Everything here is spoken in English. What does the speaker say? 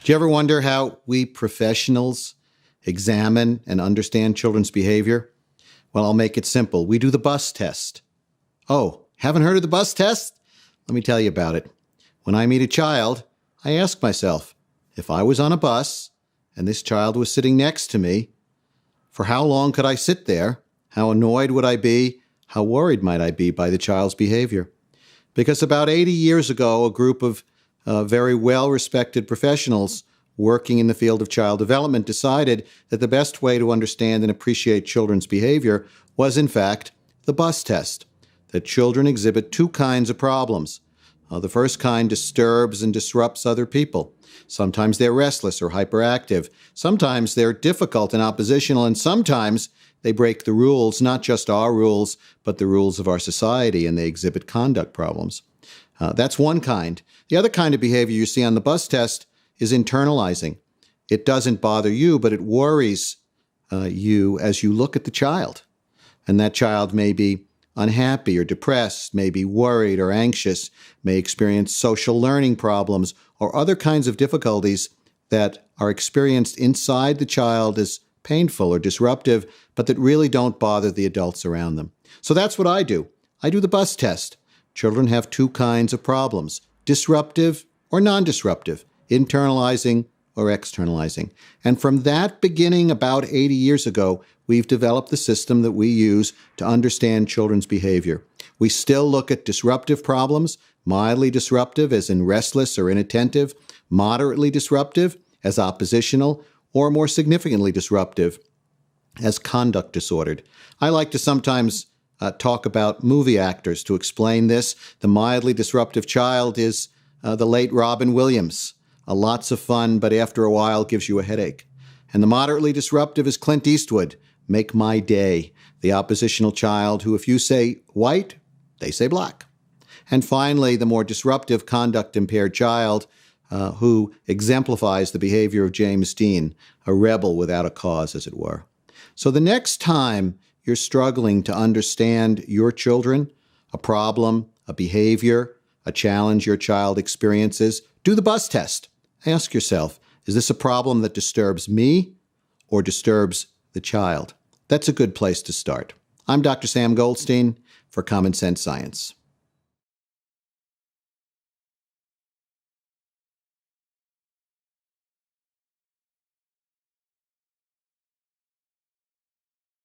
Do you ever wonder how we professionals examine and understand children's behavior? Well, I'll make it simple. We do the bus test. Oh, haven't heard of the bus test? Let me tell you about it. When I meet a child, I ask myself, if I was on a bus and this child was sitting next to me, for how long could I sit there? How annoyed would I be? How worried might I be by the child's behavior? Because about 80 years ago, a group of very well-respected professionals working in the field of child development decided that the best way to understand and appreciate children's behavior was, in fact, the bus test, that children exhibit two kinds of problems. The first kind disturbs and disrupts other people. Sometimes they're restless or hyperactive. Sometimes they're difficult and oppositional, and sometimes they break the rules, not just our rules, but the rules of our society, and they exhibit conduct problems. That's one kind. The other kind of behavior you see on the bus test is internalizing. It doesn't bother you, but it worries you as you look at the child. And that child may be unhappy or depressed, may be worried or anxious, may experience social learning problems or other kinds of difficulties that are experienced inside the child as painful or disruptive, but that really don't bother the adults around them. So that's what I do. I do the bus test. Children have two kinds of problems, disruptive or non-disruptive, internalizing or externalizing. And from that beginning about 80 years ago, we've developed the system that we use to understand children's behavior. We still look at disruptive problems, mildly disruptive as in restless or inattentive, moderately disruptive as oppositional, or more significantly disruptive as conduct disordered. I like to sometimes talk about movie actors to explain this. The mildly disruptive child is the late Robin Williams. Lots of fun, but after a while gives you a headache. And the moderately disruptive is Clint Eastwood. Make my day. The oppositional child who, if you say white, they say black. And finally, the more disruptive conduct-impaired child who exemplifies the behavior of James Dean, a rebel without a cause, as it were. So the next time you're struggling to understand your children, a problem, a behavior, a challenge your child experiences, do the bus test. Ask yourself, is this a problem that disturbs me or disturbs the child? That's a good place to start. I'm Dr. Sam Goldstein for Common Sense Science.